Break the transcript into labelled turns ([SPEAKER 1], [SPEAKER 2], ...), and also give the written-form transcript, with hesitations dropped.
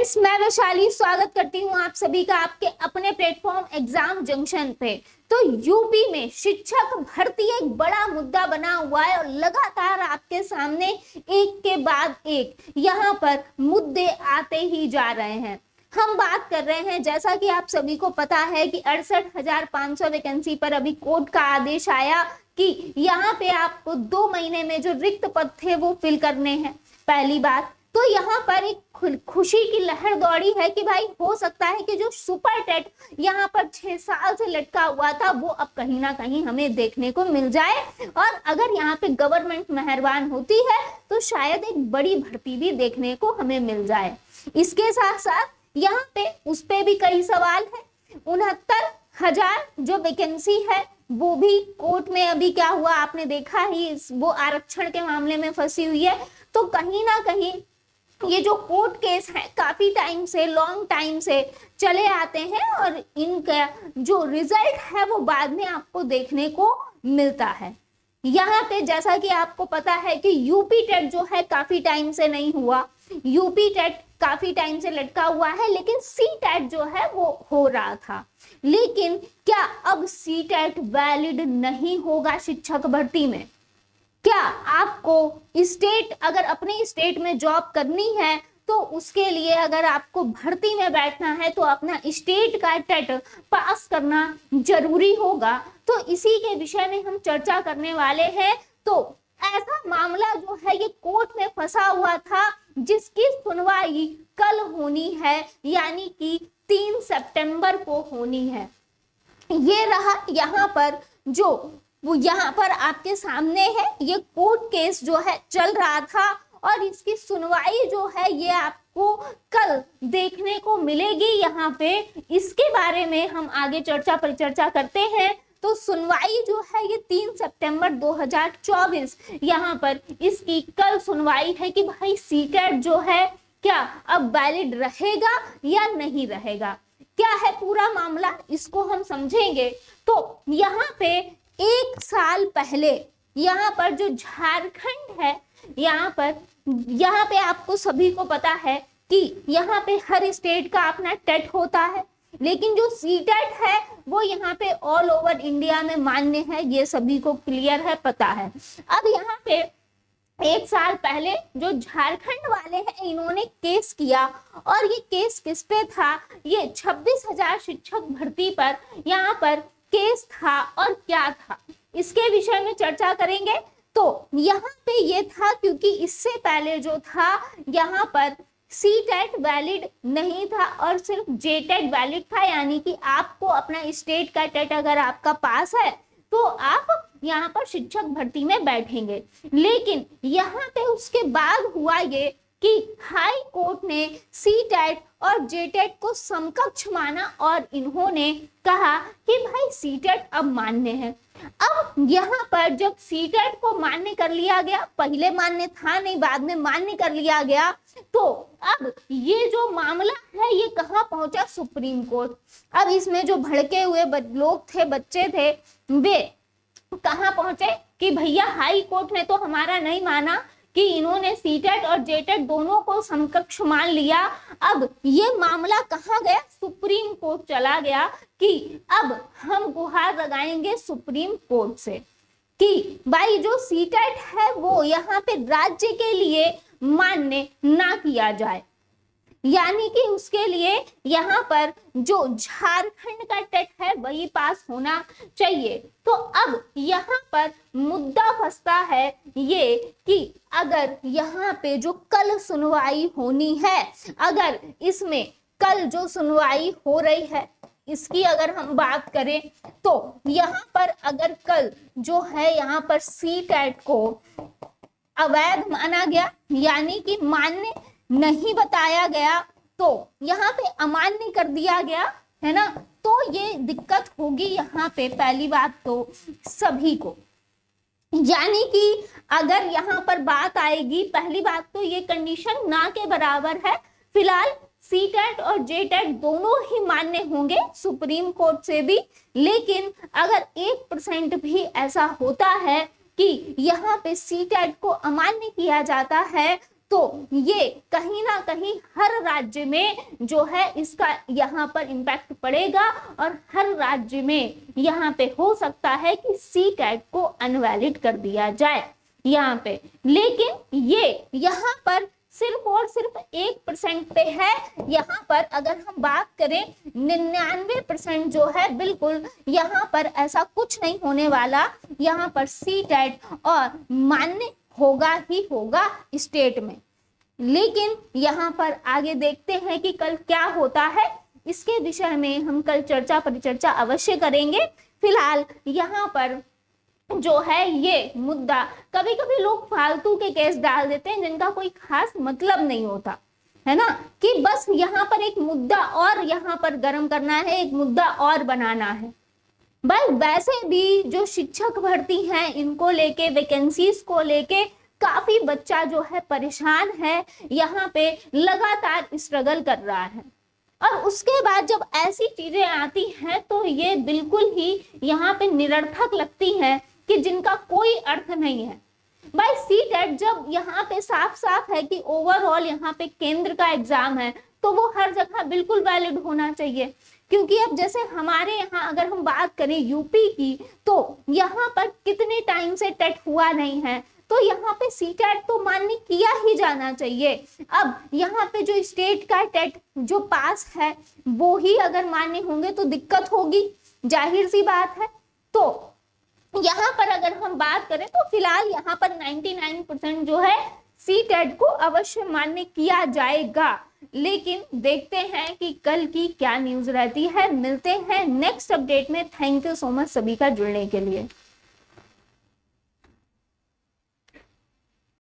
[SPEAKER 1] Friends, मैं वैशाली स्वागत करती हूँ आप सभी का आपके अपने प्लेटफॉर्म एग्जाम जंक्शन पे। तो यूपी में शिक्षक भर्ती एक बड़ा मुद्दा बना हुआ है और लगातार आपके सामने एक के बाद एक यहाँ पर मुद्दे आते ही जा रहे हैं। हम बात कर रहे हैं, जैसा कि आप सभी को पता है कि 68,500 वैकेंसी पर अभी कोर्ट का आदेश आया कि यहाँ पे आपको 2 महीने में जो रिक्त पद थे वो फिल करने हैं। पहली बात तो यहाँ पर एक खुशी की लहर दौड़ी है कि भाई हो सकता है कि जो सुपर टेट यहाँ पर 6 साल से लटका हुआ था वो अब कहीं ना कहीं हमें देखने को मिल जाए, और अगर यहाँ पे गवर्नमेंट मेहरबान होती है तो शायद एक बड़ी भर्ती भी देखने को हमें मिल जाए। इसके साथ साथ यहाँ पे उस पे भी कई सवाल है। 69,000 जो वैकेंसी है वो भी कोर्ट में अभी क्या हुआ आपने देखा ही, वो आरक्षण के मामले में फंसी हुई है। तो कहीं ना कहीं ये जो कोर्ट केस है काफी टाइम से, लॉन्ग टाइम से चले आते हैं और इनका जो रिजल्ट है वो बाद में आपको देखने को मिलता है। यहाँ पे जैसा कि आपको पता है कि यूपी टेट जो है काफी टाइम से नहीं हुआ, यूपी टेट काफी टाइम से लटका हुआ है, लेकिन सी टेट जो है वो हो रहा था। लेकिन क्या अब सी टेट वैलिड नहीं होगा शिक्षक भर्ती में? क्या आपको स्टेट, अगर अपने स्टेट में जॉब करनी है तो उसके लिए अगर आपको भर्ती में बैठना है तो अपना स्टेट का टेट पास करना जरूरी होगा? तो इसी के विषय में हम चर्चा करने वाले हैं। तो ऐसा मामला जो है ये कोर्ट में फंसा हुआ था जिसकी सुनवाई कल होनी है, यानी कि 3 सितंबर को होनी है। ये रहा यहाँ पर जो वो यहाँ पर आपके सामने है, ये कोर्ट केस जो है चल रहा था और इसकी सुनवाई जो है ये आपको कल देखने को मिलेगी। यहाँ पे इसके बारे में हम आगे परिचर्चा करते हैं। तो सुनवाई जो है ये 3 सितंबर 2024 यहाँ पर इसकी कल सुनवाई है कि भाई सीटेट जो है क्या अब वैलिड रहेगा या नहीं रहेगा, क्या है पूरा मामला, इसको हम समझेंगे। तो यहाँ पे 1 साल पहले यहाँ पर जो झारखंड है, यहाँ पे आपको सभी को पता है कि यहाँ पे हर स्टेट का अपना टेट होता है, लेकिन जो सी टेट है वो यहाँ पे ऑल ओवर इंडिया में मान्य है, ये सभी को क्लियर है, पता है। अब यहाँ पे 1 साल पहले जो झारखंड वाले हैं इन्होंने केस किया, और ये केस किस पे था? ये 26,000 शिक्षक भर्ती पर यहाँ पर केस था, और क्या था इसके विषय में चर्चा करेंगे। तो यहाँ पे ये था क्योंकि इससे पहले जो था यहाँ पर सी टेट वैलिड नहीं था और सिर्फ जे टेट वैलिड था, यानी कि आपको अपना स्टेट का टेट अगर आपका पास है तो आप यहाँ पर शिक्षक भर्ती में बैठेंगे। लेकिन यहाँ पे उसके बाद हुआ ये कि हाई कोर्ट ने सी टेट और जे टेट को समकक्ष माना और इन्होंने कहा कि भाई सी टेट अब मान्य है। अब यहाँ पर जब सी टेट को मान्य कर लिया गया, पहले मान्य था नहीं, बाद में मान्य कर लिया गया, तो अब ये जो मामला है ये कहाँ पहुंचा? Supreme court. अब इसमें जो भड़के हुए लोग थे, बच्चे थे, वे कहाँ पहुंचे कि भैया हाई कोर्ट ने तो हमारा नहीं माना कि इन्होंने सी टेट और जे टेट दोनों को समकक्ष मान लिया। अब ये मामला कहाँ गया? सुप्रीम कोर्ट चला गया कि अब हम गुहार लगाएंगे सुप्रीम कोर्ट से कि भाई जो सी टेट है वो यहाँ पे राज्य के लिए मान्य ना किया जाए, यानी कि उसके लिए यहाँ पर जो झारखंड का टेट है वही पास होना चाहिए। तो अब यहाँ पर मुद्दा फंसता है ये कि अगर यहाँ पे जो कल सुनवाई होनी है, अगर इसमें कल जो सुनवाई हो रही है इसकी अगर हम बात करें तो यहाँ पर अगर कल जो है यहाँ पर सी टेट को अवैध माना गया, यानी कि मान्य नहीं बताया गया, तो यहाँ पे अमान्य कर दिया गया है ना, तो ये दिक्कत होगी यहाँ पे पहली बात तो सभी को। यानी कि अगर यहाँ पर बात आएगी, पहली बात तो ये कंडीशन ना के बराबर है। फिलहाल सी टेट और जे टेट दोनों ही मान्य होंगे सुप्रीम कोर्ट से भी, लेकिन अगर 1% भी ऐसा होता है कि यहाँ पे सी टेट को अमान्य किया जाता है तो ये कहीं ना ना कहीं हर राज्य में जो है इसका यहाँ पर इम्पैक्ट पड़ेगा और हर राज्य में यहाँ पे हो सकता है कि सी कैट को अनवैलिड कर दिया जाए यहाँ पे। लेकिन ये यहाँ पर सिर्फ और सिर्फ 1% पे है। यहाँ पर अगर हम बात करें 99% जो है बिल्कुल यहाँ पर ऐसा कुछ नहीं होने वाला। यहाँ पर सी कैट और मान्य होगा ही होगा स्टेट में। लेकिन यहाँ पर आगे देखते हैं कि कल क्या होता है, इसके विषय में हम कल चर्चा परिचर्चा अवश्य करेंगे। फिलहाल यहाँ पर जो है ये मुद्दा, कभी कभी लोग फालतू के केस डाल देते हैं जिनका कोई खास मतलब नहीं होता है ना, कि बस यहाँ पर एक मुद्दा और यहाँ पर गर्म करना है, एक मुद्दा और बनाना है। भाई वैसे भी जो शिक्षक भर्ती हैं इनको लेके, वैकेंसीज को लेके काफी बच्चा जो है परेशान है, यहाँ पे लगातार स्ट्रगल कर रहा है। और उसके बाद जब ऐसी चीजें आती हैं तो ये बिल्कुल ही यहाँ पे निरर्थक लगती हैं कि जिनका कोई अर्थ नहीं है। भाई सी टेट जब यहाँ पे साफ साफ है कि ओवरऑल यहाँ पे केंद्र का एग्जाम है तो वो हर जगह बिल्कुल वैलिड होना चाहिए। क्योंकि अब जैसे हमारे यहाँ अगर हम बात करें यूपी की, तो यहाँ पर कितने टाइम से टेट हुआ नहीं है, तो यहाँ पे सी टेट तो मान्य किया ही जाना चाहिए। अब यहाँ पे जो स्टेट का टेट जो पास है वो ही अगर मान्य होंगे तो दिक्कत होगी, जाहिर सी बात है। तो यहाँ पर अगर हम बात करें तो फिलहाल यहाँ पर 99% जो है सी टेट को अवश्य मान्य किया जाएगा। लेकिन देखते हैं कि कल की क्या न्यूज रहती है। मिलते हैं नेक्स्ट अपडेट में। थैंक यू सो मच सभी का जुड़ने के लिए।